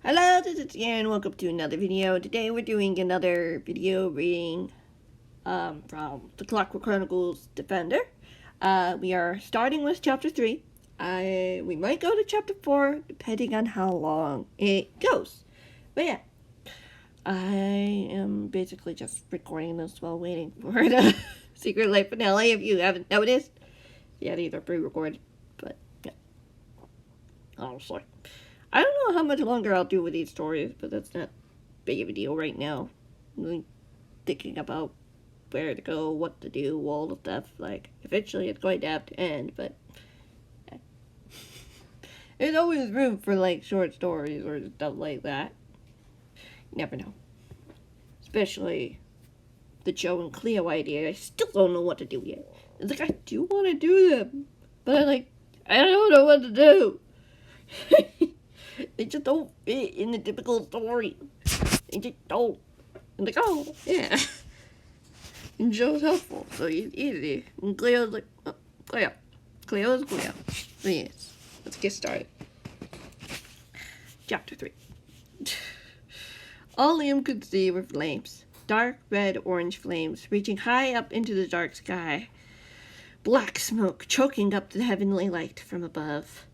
Hello, this is Ian. Welcome to another video. Today we're doing another video reading from the Clockwork Chronicles Defender. We are starting with chapter 3. We might go to chapter 4 depending on how long it goes. But yeah, I am basically just recording this while waiting for the Secret Life finale. If you haven't noticed, yeah, these are pre-recorded. But yeah, honestly, I don't know how much longer I'll do with these stories, but that's not big of a deal right now. I'm really thinking about where to go, what to do, all the stuff. Like, eventually it's going to have to end, but yeah. There's always room for, like, short stories or stuff like that. You never know. Especially the Joe and Cleo idea. I still don't know what to do yet. It's like, I do want to do them, but I don't know what to do. They just don't fit in the typical story. They just don't. I'm like, oh, yeah. And Joe's helpful, so it's easy. And Cleo's like, oh, Cleo. Cleo's Cleo. So yes, let's get started. Chapter 3. All Liam could see were flames. Dark red-orange flames reaching high up into the dark sky. Black smoke choking up the heavenly light from above.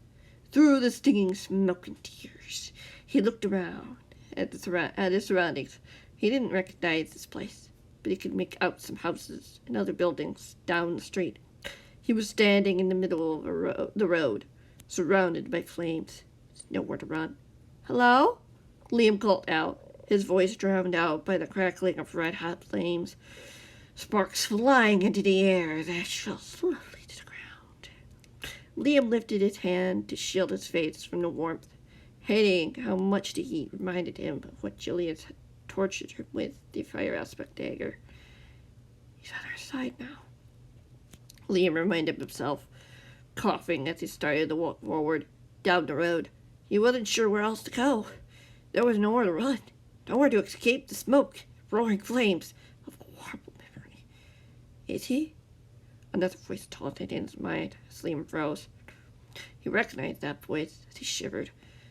Through the stinging smoke and tears, he looked around at his surroundings. He didn't recognize this place, but he could make out some houses and other buildings down the street. He was standing in the middle of the road, surrounded by flames. There's nowhere to run. Hello? Liam called out, his voice drowned out by the crackling of red-hot flames. Sparks flying into the air that fell slowly to the ground. Liam lifted his hand to shield his face from the warmth, hating how much the heat reminded him of what Julius had tortured him with the fire aspect dagger. He's on our side now. Liam reminded himself, coughing as he started to walk forward, down the road. He wasn't sure where else to go. There was nowhere to run, nowhere to escape the smoke, roaring flames of a horrible memory. Is he? Another voice taunted in his mind as Liam froze. He recognized that voice as he shivered,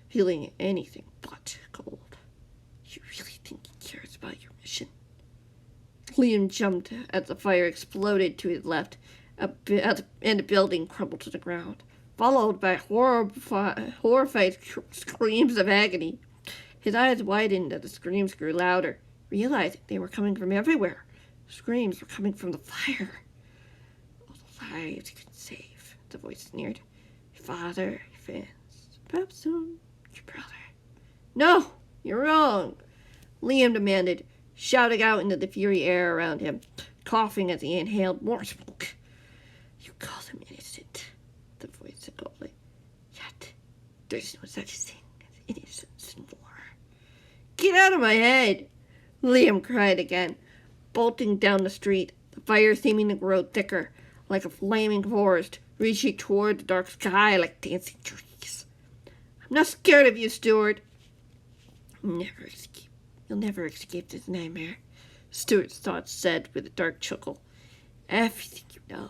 feeling anything but cold. You really think he cares about your mission? Liam jumped as the fire exploded to his left, and the building crumbled to the ground, followed by horrified screams of agony. His eyes widened as the screams grew louder, realizing they were coming from everywhere. The screams were coming from the fire. Lives you can save, the voice sneered. Your father, your friends, perhaps soon your brother. No, you're wrong, Liam demanded, shouting out into the fury air around him, coughing as he inhaled more smoke. You call them innocent, the voice said coldly. Yet, there's no such thing as innocence in war. Get out of my head, Liam cried again, bolting down the street, the fire seeming to grow thicker, like a flaming forest, reaching toward the dark sky like dancing trees. I'm not scared of you, Stuart. You'll never escape this nightmare, Stuart's thoughts said with a dark chuckle. Everything you know,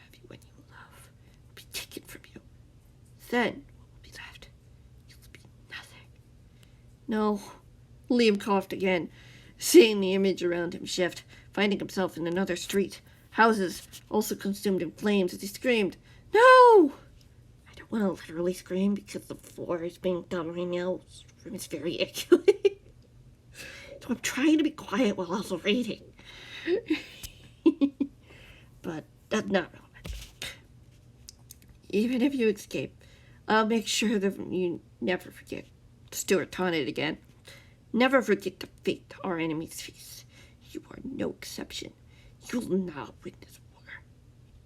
everyone you love, will be taken from you. Then what will be left? You'll be nothing. No, Liam coughed again, seeing the image around him shift, finding himself in another street. Houses also consumed in flames as he screamed, No! I don't want to literally scream because the floor is being done right now. This room is very echoey. So I'm trying to be quiet while also reading. But that's not relevant. Even if you escape, I'll make sure that you never forget. Stuart taunted again. Never forget the fate our enemies face. You are no exception. You'll not win this war.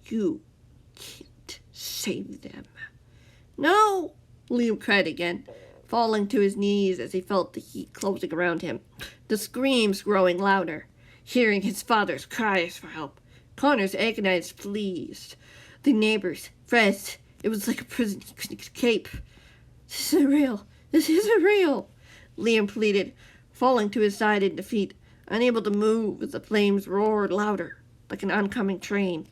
You can't save them. No, Liam cried again, falling to his knees as he felt the heat closing around him, the screams growing louder, hearing his father's cries for help, Connor's agonized pleas, the neighbors, friends. It was like a prison he couldn't escape. This isn't real. This isn't real, Liam pleaded, falling to his side in defeat, unable to move as the flames roared louder, like an oncoming train.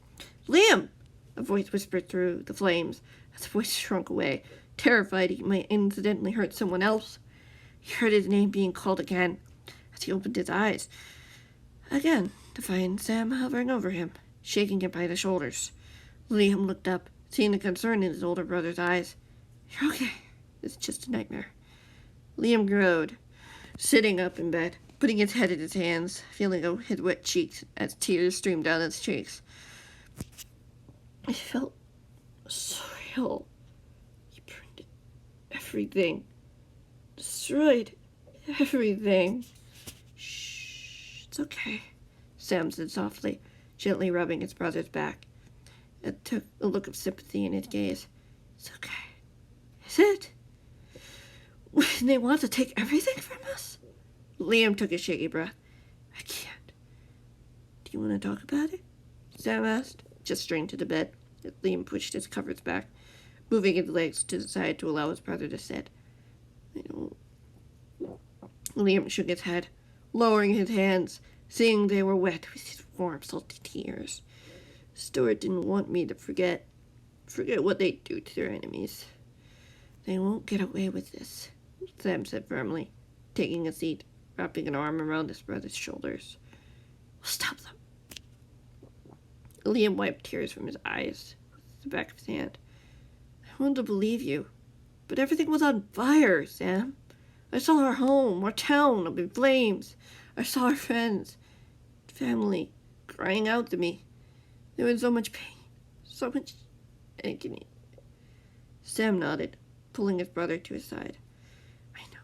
Liam! A voice whispered through the flames as the voice shrunk away, terrified he might incidentally hurt someone else. He heard his name being called again as he opened his eyes, again to find Sam hovering over him, shaking him by the shoulders. Liam looked up, seeing the concern in his older brother's eyes. "You're okay. It's just a nightmare." Liam groaned, sitting up in bed, putting his head in his hands, feeling his wet cheeks as tears streamed down his cheeks. It felt so real. He burned everything. Destroyed everything. "Shh, it's okay," Sam said softly, gently rubbing his brother's back. It took a look of sympathy in his gaze. "It's okay. Is it? When they want to take everything from us?" Liam took a shaky breath. "I can't." "Do you want to talk about it?" Sam asked, gesturing to the bed. Liam pushed his covers back, moving his legs to the side to allow his brother to sit. "I don't." Liam shook his head, lowering his hands, seeing they were wet with his warm, salty tears. "Stuart didn't want me to forget what they do to their enemies. They won't get away with this," Sam said firmly, taking a seat, wrapping an arm around his brother's shoulders. "We'll stop them." Liam wiped tears from his eyes with the back of his hand. "I wanted to believe you, but everything was on fire, Sam. I saw our home, our town up in flames. I saw our friends, family, crying out to me. There was so much pain, so much agony." Sam nodded, pulling his brother to his side. "I know."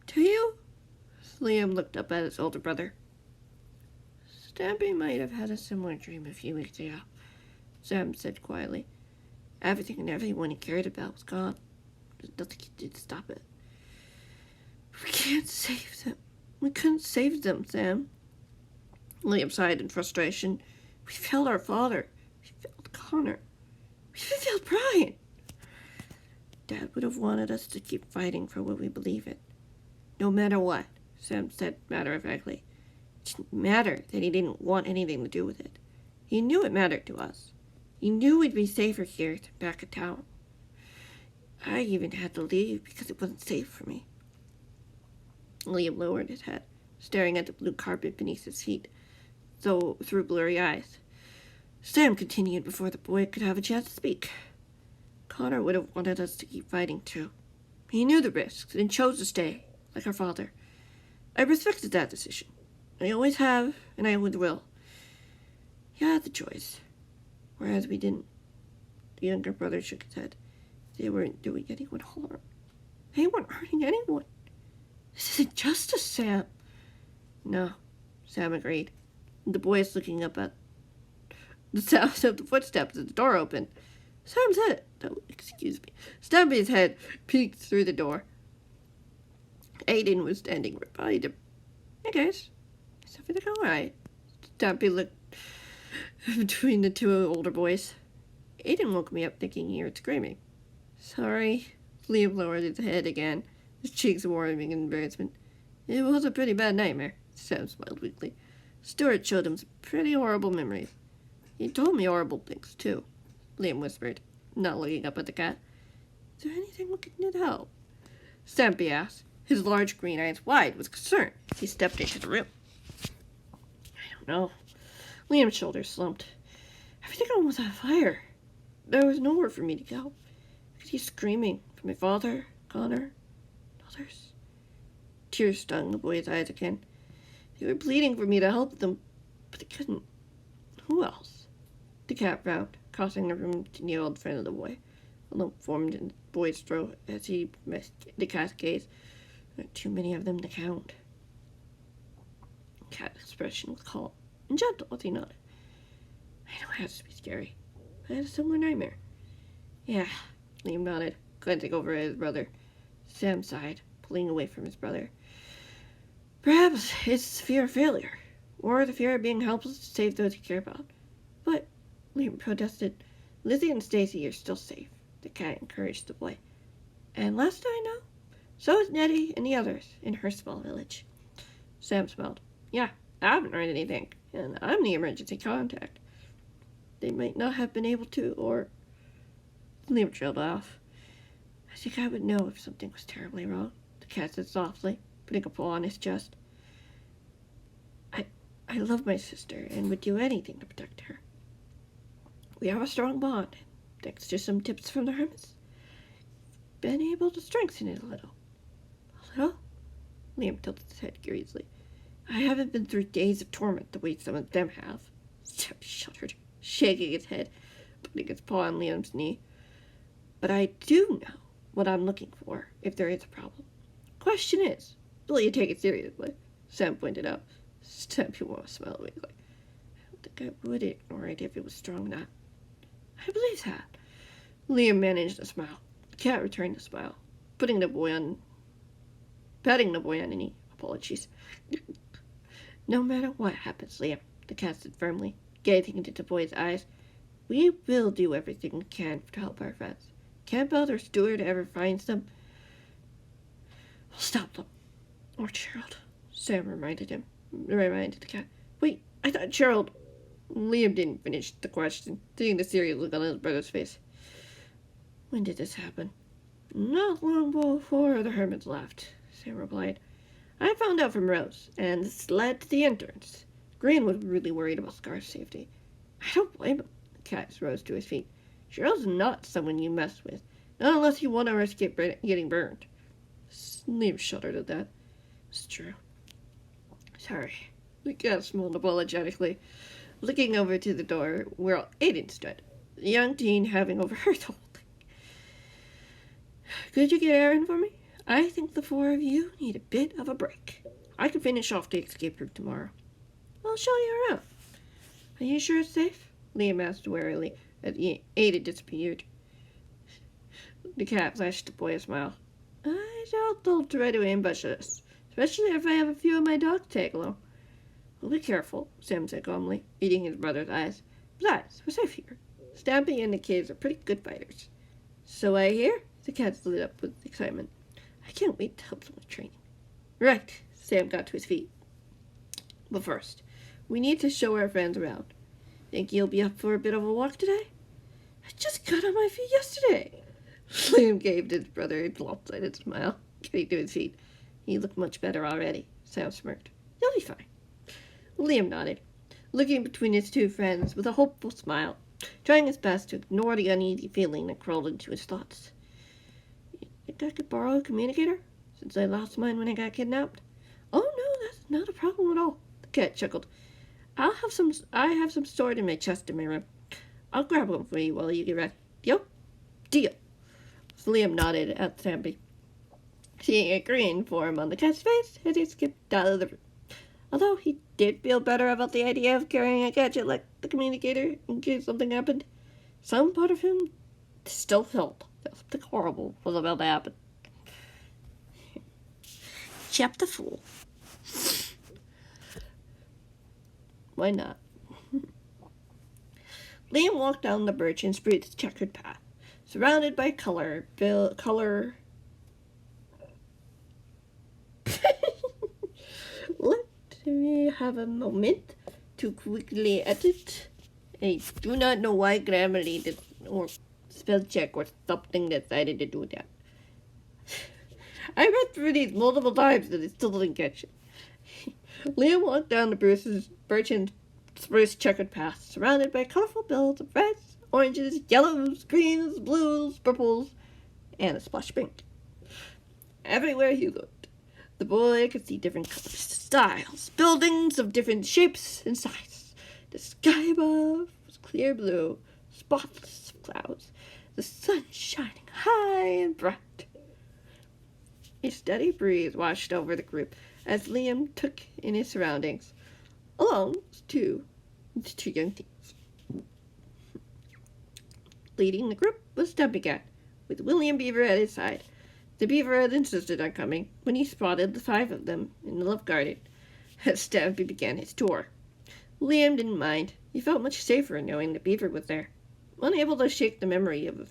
"Do you?" Liam looked up at his older brother. "Stampy might have had a similar dream a few weeks ago," Sam said quietly. "Everything and everyone he cared about was gone. There's nothing he did to stop it." "We can't save them. We couldn't save them, Sam." Liam sighed in frustration. "We failed our father. We failed Connor. We failed Brian. Dad would have wanted us to keep fighting for what we believe in. No matter what," Sam said matter-of-factly. "It didn't matter that he didn't want anything to do with it. He knew it mattered to us. He knew we'd be safer here than back at town. I even had to leave because it wasn't safe for me." Liam lowered his head, staring at the blue carpet beneath his feet, though through blurry eyes. Sam continued before the boy could have a chance to speak. "Connor would have wanted us to keep fighting, too. He knew the risks and chose to stay, like our father. I respected that decision. I always have, and I always will. He had the choice, whereas we didn't." The younger brother shook his head. "They weren't doing anyone harm. They weren't hurting anyone. This isn't justice, Sam." "No," Sam agreed. The boy is looking up at the sound of the footsteps as the door opened. Sam's head, Stampy's head peeked through the door. Aiden was standing right behind him. "Hey guys, is everything alright?" Stampy looked between the two older boys. "Aiden woke me up thinking he heard screaming." "Sorry." Liam lowered his head again, his cheeks warming in embarrassment. "It was a pretty bad nightmare." Sam smiled weakly. "Stuart showed him some pretty horrible memories. He told me horrible things, too," Liam whispered, not looking up at the cat. "Is there anything we can do to help?" Stampy asked, his large green eyes wide with concern as he stepped into the room. "I don't know." Liam's shoulders slumped. "Everything was on fire. There was nowhere for me to go. I could hear screaming from my father, Connor, and others." Tears stung the boy's eyes again. "They were pleading for me to help them, but they couldn't. Who else?" The cat frowned, crossing the room to kneel in front of the boy. A lump formed in the boy's throat as he missed the cat's gaze. "There are too many of them to count." The cat's expression was calm and gentle as he nodded. "I know it has to be scary. I had a similar nightmare." "Yeah," Liam nodded, glancing over at his brother. Sam sighed, pulling away from his brother. "Perhaps it's the fear of failure, or the fear of being helpless to save those you care about. But," Liam protested, "Lizzie and Stacy are still safe." The cat encouraged the boy. "And last I know, so is Nettie and the others in her small village." Sam smiled. "Yeah, I haven't heard anything, and I'm the emergency contact. They might not have been able to, or..." Liam trailed off. "I think I would know if something was terribly wrong. the cat said softly, putting a paw on his chest. I love my sister and would do anything to protect her. We have a strong bond, and thanks to some tips from the hermits, been able to strengthen it a little. A little? Liam tilted his head curiously. I haven't been through days of torment the way some of them have. Sam shuddered, shaking his head, putting his paw on Liam's knee. But I do know what I'm looking for, if there is a problem. Question is, will you take it seriously? Sam pointed out. Stampy won't smile weakly. I don't think I would ignore it if it was strong enough. I believe that. Liam managed a smile. The cat returned the smile, patting the boy on the knee. Apologies. No matter what happens, Liam, the cat said firmly, gazing into the boy's eyes, we will do everything we can to help our friends. Campbell or Stewart ever finds them, we'll stop them. Or Gerald, Sam reminded the cat. Wait, I thought Gerald... Liam didn't finish the question, seeing the serious look on his brother's face. When did this happen? Not long before the hermits left, Sam replied. I found out from Rose, and this led to the entrance. Green was really worried about Scar's safety. I don't blame him. The cat rose to his feet. Gerald's not someone you mess with, not unless you want to risk getting burned. Liam shuddered at that. It's true. Sorry. The cat smiled apologetically, looking over to the door where Aiden stood, the young teen having overheard the whole thing. Could you get Aaron for me? I think the four of you need a bit of a break. I can finish off the escape route tomorrow. I'll show you around. Are you sure it's safe? Liam asked warily as Aiden disappeared. The cat flashed the boy a smile. I doubt they'll try to ambush us, especially if I have a few of my dogs tag along. Well, be careful, Sam said calmly, reading his brother's eyes. Besides, we're safe here. Stampy and the kids are pretty good fighters. So I hear? The cat lit up with excitement. I can't wait to help them with training. Right, Sam got to his feet. But first, we need to show our friends around. Think you'll be up for a bit of a walk today? I just got on my feet yesterday. Liam gave his brother a lopsided smile, getting to his feet. He looked much better already. Sam smirked. You'll be fine. Liam nodded, looking between his two friends with a hopeful smile, trying his best to ignore the uneasy feeling that crawled into his thoughts. You think I could borrow a communicator, since I lost mine when I got kidnapped? Oh, no, that's not a problem at all, the cat chuckled. I have some stored in my chest in my room. I'll grab one for you while you get ready. Deal? Deal. Liam nodded at Stampy, seeing a grin form on the cat's face as he skipped out of the room. Although he did feel better about the idea of carrying a gadget like the communicator in case something happened, some part of him still felt that something horrible was about to happen. Chapter 4. Why not? Liam walked down the birch and spruce checkered path, surrounded by color. Let me have a moment to quickly edit. I do not know why Grammarly did, or spell check or something decided to do that. I read through these multiple times and I still didn't catch it. Liam walked down the birch and spruce checkered path, surrounded by colorful bells of reds, oranges, yellows, greens, blues, purples, and a splash of pink. Everywhere he looked, the boy could see different colors, styles, buildings of different shapes and sizes. The sky above was clear blue, spotless of clouds, the sun shining high and bright. A steady breeze washed over the group as Liam took in his surroundings, along with two young teens. Leading the group was Stumpy Cat, with William Beaver at his side. The beaver had insisted on coming when he spotted the 5 of them in the love garden as Stumpy began his tour. Liam didn't mind. He felt much safer knowing the beaver was there. Unable to shake the memory of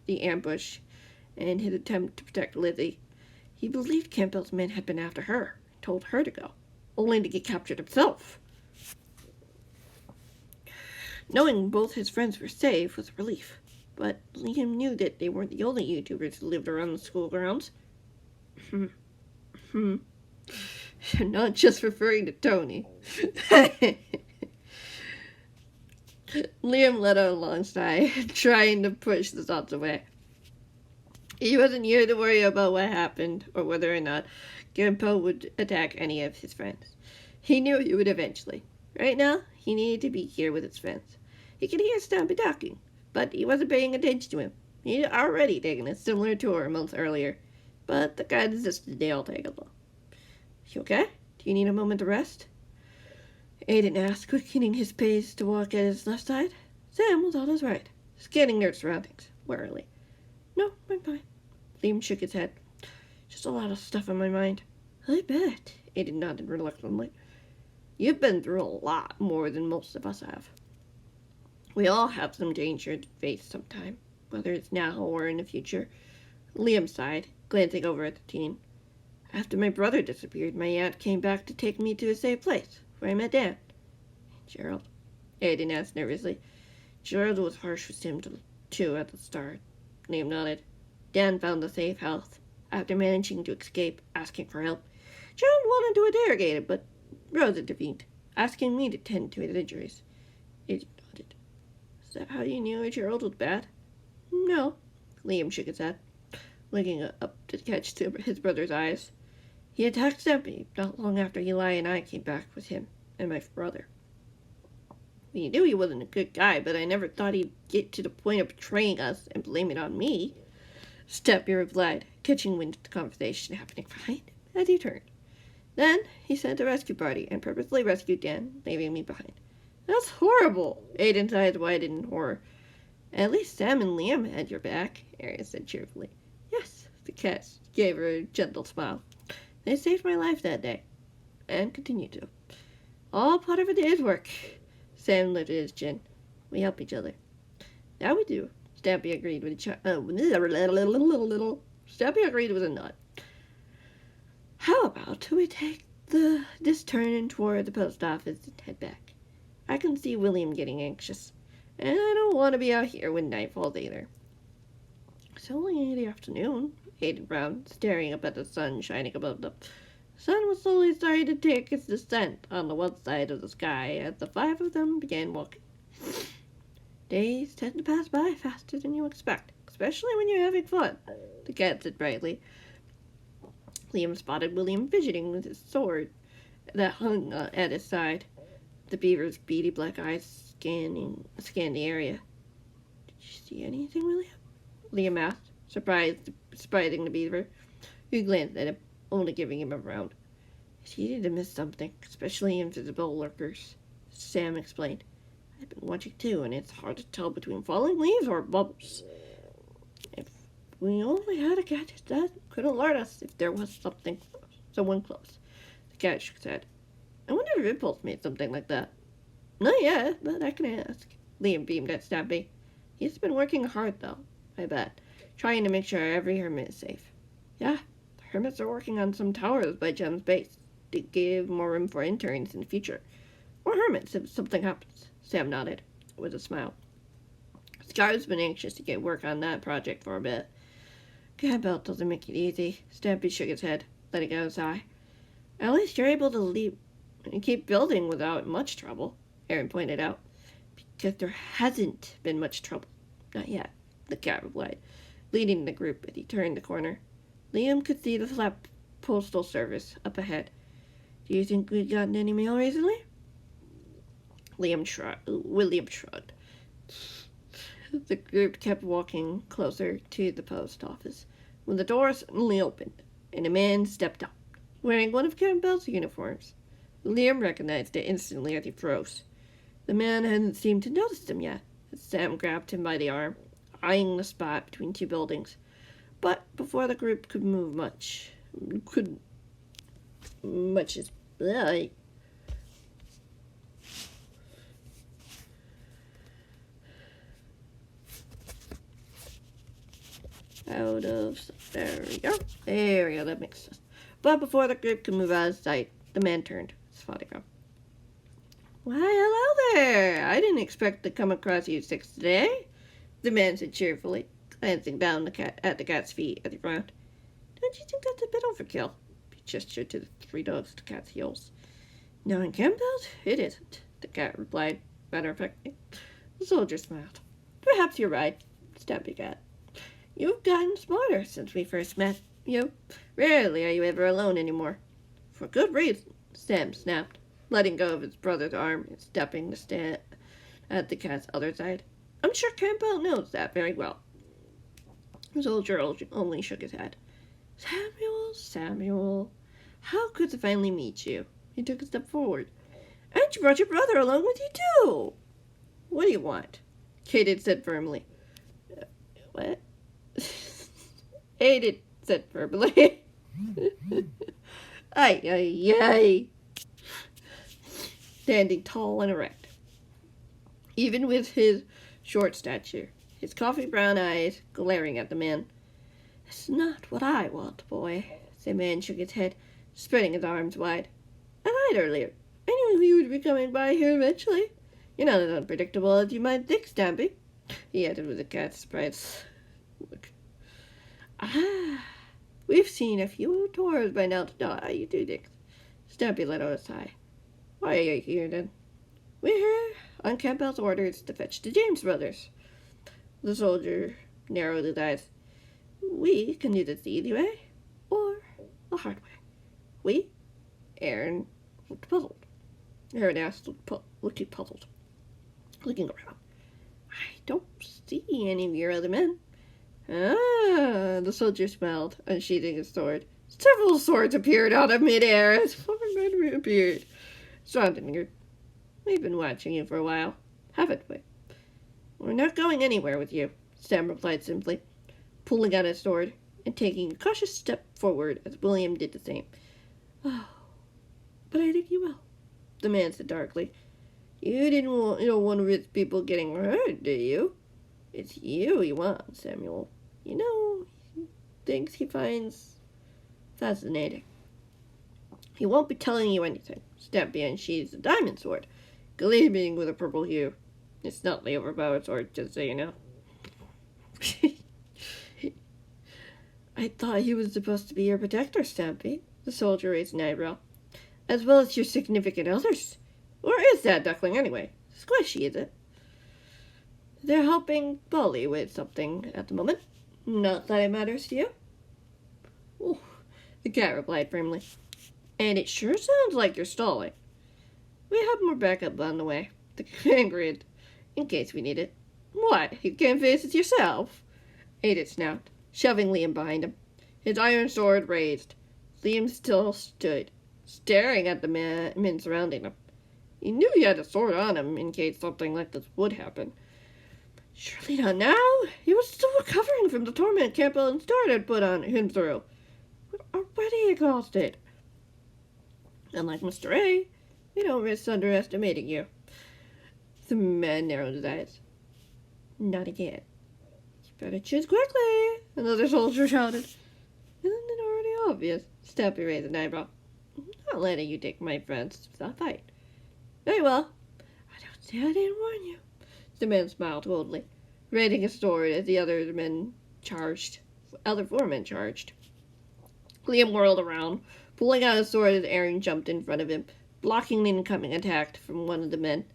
the ambush and his attempt to protect Lizzie, he believed Campbell's men had been after her and told her to go, only to get captured himself. Knowing both his friends were safe was a relief, but Liam knew that they weren't the only YouTubers who lived around the school grounds. Not just referring to Tony. Liam let out a long sigh, trying to push the thoughts away. He wasn't here to worry about what happened, or whether or not Grandpa would attack any of his friends. He knew he would eventually. Right now, he needed to be here with his friends. He could hear Stampy talking, but he wasn't paying attention to him. He had already taken a similar tour a month earlier, but the guide insisted they all take along. You okay? Do you need a moment to rest? Aiden asked, quickening his pace to walk at his left side. Sam was on his right, scanning their surroundings warily. No, I'm fine. Liam shook his head. Just a lot of stuff on my mind. I bet. Aiden nodded reluctantly. You've been through a lot more than most of us have. We all have some danger to face sometime, whether it's now or in the future. Liam sighed, glancing over at the teen. After my brother disappeared, my aunt came back to take me to a safe place, where I met Dan. Gerald? Aiden asked nervously. Gerald was harsh with him too at the start. Liam nodded. Dan found the safe house after managing to escape, asking for help. Gerald wanted to interrogate him, but Rose intervened, asking me to tend to his injuries. Aiden nodded. Is that how you knew Gerald was bad? No. Liam shook his head, looking up to catch his brother's eyes. He attacked Stampy not long after Eli and I came back with him and my brother. We knew he wasn't a good guy, but I never thought he'd get to the point of betraying us and blame it on me. Stampy replied, catching wind of the conversation happening behind him as he turned. Then he sent a rescue party and purposely rescued Dan, leaving me behind. That's horrible! Aiden's eyes widened in horror. At least Sam and Liam had your back, Arius said cheerfully. Yes, the cat gave her a gentle smile. They saved my life that day, and continue to. All part of a day's work. Sam lifted his chin. We help each other. That we do. Stampy agreed with Stampy agreed with a nod. How about we take this turn toward the post office and head back? I can see William getting anxious, and I don't want to be out here when night falls either. It's only the afternoon, Aiden frowned, staring up at the sun shining above them. The sun was slowly starting to take its descent on the one side of the sky as the five of them began walking. Days tend to pass by faster than you expect, especially when you're having fun, the cat said brightly. Liam spotted William fidgeting with his sword that hung at his side. The beaver's beady black eyes scanned the area. Did you see anything, William? Liam asked, surprising the beaver, who glanced at him, only giving him a frown. It's easy to miss something, especially invisible lurkers, Sam explained. I've been watching too, and it's hard to tell between falling leaves or bubbles. If we only had a gadget that could alert us if there was someone close. The cat shook his head. I wonder if Impulse made something like that. Not yet, but I can ask. Liam beamed at Stampy. He's been working hard, though, I bet, trying to make sure every hermit is safe. Yeah, the hermits are working on some towers by Gem's base to give more room for interns in the future. Or hermits if something happens. Sam nodded, with a smile. Scar's been anxious to get work on that project for a bit. Campbell doesn't make it easy. Stampy shook his head, letting out a sigh. At least you're able to leave and keep building without much trouble, Aaron pointed out. Because there hasn't been much trouble. Not yet, the cat replied, leading the group as he turned the corner. Liam could see the flat postal service up ahead. Do you think we've gotten any mail recently? William shrugged. The group kept walking closer to the post office when the door suddenly opened, and a man stepped out, wearing one of Campbell's uniforms. Liam recognized it instantly as he froze. The man hadn't seemed to notice him yet, as Sam grabbed him by the arm, eyeing the spot between two buildings. But before the group could move much as there we go, that makes sense. But before the group could move out of sight, the man turned, his photograph. Why, hello there! I didn't expect to come across you six today, the man said cheerfully, glancing down at the cat's feet as he frowned. Don't you think that's a bit overkill? Be gestured to the three dogs at the cat's heels. "No, in Campbell's, it isn't," the cat replied, matter of factly. The soldier smiled. "Perhaps you're right," Stampy Cat. "You've gotten smarter since we first met. Rarely are you ever alone anymore." "For good reason," Sam snapped, letting go of his brother's arm and stepping to stand at the cat's other side. "I'm sure Campbell knows that very well." The soldier only shook his head. Samuel, how good to finally meet you." He took a step forward. "And you brought your brother along with you, too." "What do you want?" Kate said firmly. "What?" Aiden said firmly. Ay. Standing tall and erect. Even with his short stature, his coffee brown eyes glaring at the man. "It's not what I want, boy." The man shook his head, spreading his arms wide. "I lied earlier. I knew he would be coming by here eventually. You're not as unpredictable as you might think, Stampy," he added with a cat's surprise look. "Ah, we've seen a few tours by now to know how you do things." Stampy let out a sigh. "Why are you here, then?" "We're here on Campbell's orders to fetch the James brothers." The soldier narrowed his eyes. "We can do this the easy way, or the hard way." "We?" Aaron looked puzzled. Aaron asked, looking puzzled. Looking around. "I don't see any of your other men." "Ah," the soldier smiled, unsheathing his sword. Several swords appeared out of midair as four men reappeared. Sondheim, we've been watching you for a while, haven't we?" "We're not going anywhere with you," Sam replied simply, pulling out his sword and taking a cautious step forward as William did the same. "Oh, but I think you will," the man said darkly. "You don't want to risk people getting hurt, do you? It's you he wants, Samuel. Things he finds fascinating." "He won't be telling you anything." Stampy unsheathed a diamond sword, gleaming with a purple hue. It's not the overpowered sword, just so you know. "I thought he was supposed to be your protector, Stampy." The soldier raised an eyebrow. "As well as your significant others. Where is that duckling, anyway? Squishy, is it?" "They're helping Bully with something at the moment. Not that it matters to you." "Oh," the cat replied firmly. "And it sure sounds like you're stalling." "We have more backup on the way." The cat grinned. "In case we need it." "What, you can't face it yourself?" Aiden snapped, shoving Liam behind him, his iron sword raised. Liam still stood, staring at the men surrounding him. He knew he had a sword on him in case something like this would happen. Surely not now. He was still recovering from the torment Campbell and Stewart had put on him through. We're already exhausted. Unlike Mr. A, we don't risk underestimating you. The man narrowed his eyes. "Not again." "You better choose quickly," another soldier shouted. "Isn't it already obvious?" Stampy raised an eyebrow. "I'm not letting you take my friends to the fight." "Very well. I don't say I didn't warn you." The man smiled coldly, raising his sword as the other four men charged. Liam whirled around, pulling out his sword as Aaron jumped in front of him, blocking the incoming attack from one of the men.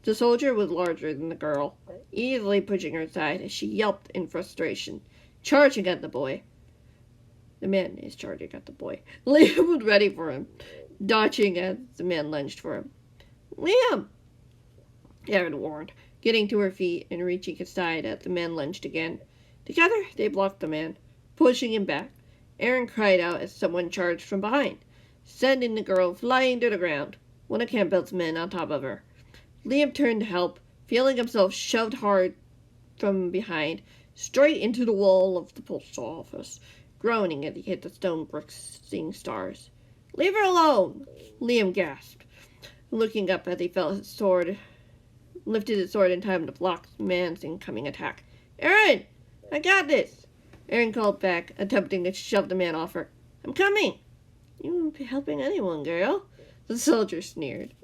The soldier was larger than the girl, easily pushing her aside as she yelped in frustration, charging at the boy. The man is charging at the boy. Liam was ready for him, dodging as the man lunged for him. "Liam!" Aaron warned, getting to her feet and reaching his side as the man lunged again. Together, they blocked the man, pushing him back. Aaron cried out as someone charged from behind, sending the girl flying to the ground, one of Campbell's men on top of her. Liam turned to help, feeling himself shoved hard from behind, straight into the wall of the post office, groaning as he hit the stone bricks, seeing stars. "Leave her alone!" Liam gasped, looking up as he felt his sword, lifted his sword in time to block the man's incoming attack. "Aaron! I got this!" Aaron called back, attempting to shove the man off her. "I'm coming!" "You won't be helping anyone, girl," the soldier sneered.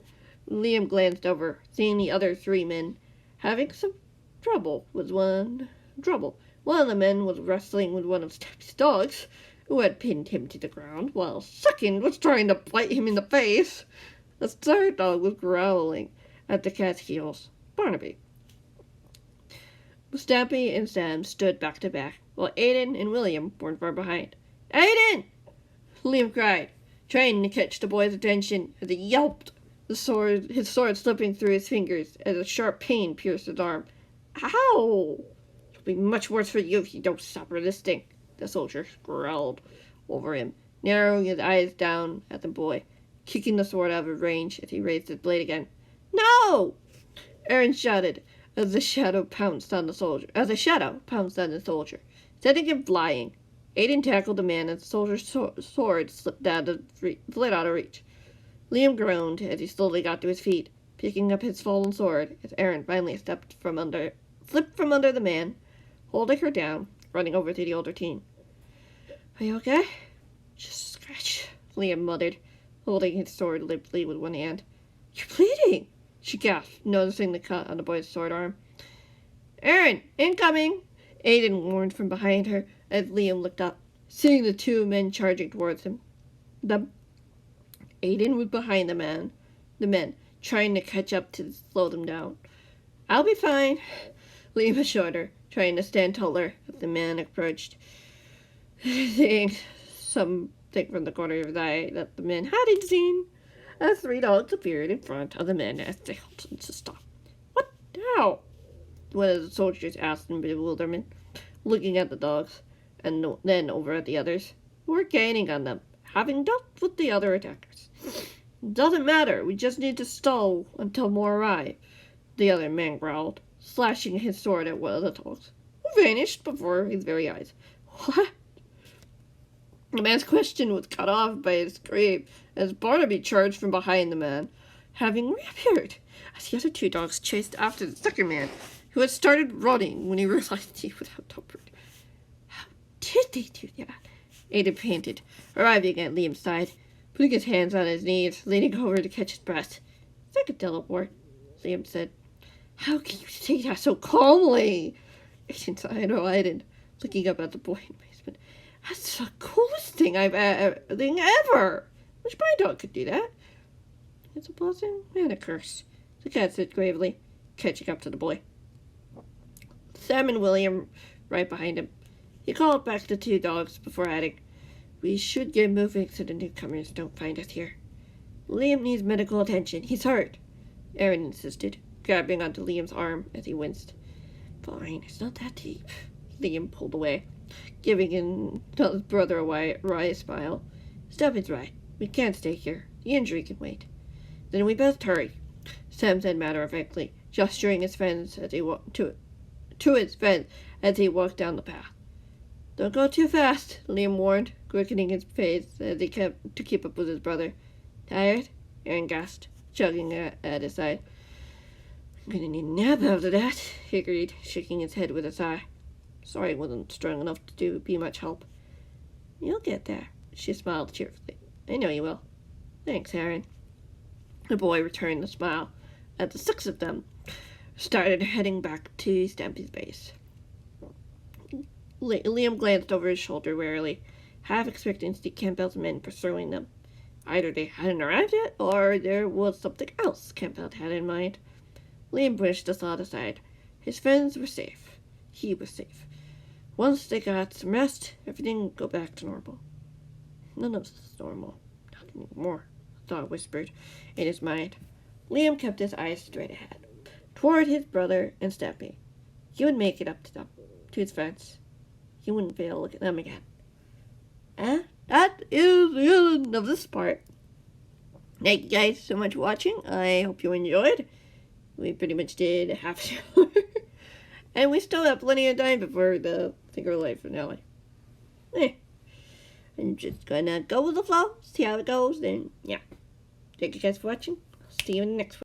Liam glanced over, seeing the other three men having some trouble. One of the men was wrestling with one of Stampy's dogs, who had pinned him to the ground, while a second was trying to bite him in the face. The third dog was growling at the cat's heels. Barnaby. Stampy and Sam stood back to back, while Aiden and William weren't far behind. "Aiden!" Liam cried, trying to catch the boy's attention as he yelped, his sword slipping through his fingers as a sharp pain pierced his arm. "Ow! It'll be much worse for you if you don't stop resisting," the soldier growled over him, narrowing his eyes down at the boy, kicking the sword out of range as he raised his blade again. "No!" Aaron shouted as the shadow pounced on the soldier, sending him flying. Aiden tackled the man as the soldier's sword slipped out of reach. Liam groaned as he slowly got to his feet, picking up his fallen sword as Aaron finally slipped from under the man, holding her down, running over to the older teen. "Are you okay?" "Just a scratch," Liam muttered, holding his sword limply with one hand. "You're bleeding," she gasped, noticing the cut on the boy's sword arm. "Aaron, incoming!" Aiden warned from behind her as Liam looked up, seeing the two men charging towards him. Aiden was behind the men, trying to catch up to slow them down. "I'll be fine," Liam assured her, trying to stand taller as the man approached, seeing something from the corner of his eye that the men hadn't seen, as three dogs appeared in front of the men as they halted to stop. "What now?" one of the soldiers asked in bewilderment, looking at the dogs, and then over at the others, who were gaining on them, having dealt with the other attackers. "Doesn't matter, we just need to stall until more arrive," the other man growled, slashing his sword at one of the dogs, who vanished before his very eyes. "What?" The man's question was cut off by a scream as Barnaby charged from behind the man, having reappeared as the other two dogs chased after the second man, who had started running when he realized he was outnumbered. "How did they do that?" Ada panted, arriving at Liam's side, putting his hands on his knees, leaning over to catch his breath. "It's like a teleport," Liam said. "How can you say that so calmly?" Aiden sighed, looking up at the boy in amazement. "That's the coolest thing ever! Wish my dog could do that." "It's a blessing and a curse," the cat said gravely, catching up to the boy. Sam and William right behind him. He called back the two dogs before adding, "We should get moving so the newcomers don't find us here. Liam needs medical attention. He's hurt," Aaron insisted, grabbing onto Liam's arm as he winced. "Fine, it's not that deep." Liam pulled away, giving his brother a wry smile. "Stephen's right. We can't stay here. The injury can wait." "Then we best hurry," Sam said matter-of-factly, gesturing his friends as he walked to his friend as he walked down the path. "Don't go too fast," Liam warned, quickening his pace as he kept to keep up with his brother. "Tired?" Aaron gasped, chugging at his side. "I'm gonna need a nap after that," he agreed, shaking his head with a sigh. "Sorry I wasn't strong enough to be much help." "You'll get there," she smiled cheerfully. "I know you will." "Thanks, Aaron." The boy returned the smile as the six of them started heading back to Stampy's base. Liam glanced over his shoulder warily, half expecting to see Campbell's men pursuing them. Either they hadn't arrived yet, or there was something else Campbell had in mind. Liam pushed the thought aside. His friends were safe. He was safe. Once they got some rest, everything would go back to normal. None of this is normal. Not anymore, the thought whispered in his mind. Liam kept his eyes straight ahead, toward his brother and Stampy. He would make it up to them, to his friends. He wouldn't fail to look at them again. And that is the end of this part. Thank you guys so much for watching. I hope you enjoyed. We pretty much did a half hour. And we still have plenty of time before the Thinker Life finale. I'm just gonna go with the flow, see how it goes, and yeah. Thank you guys for watching. I'll see you in the next one.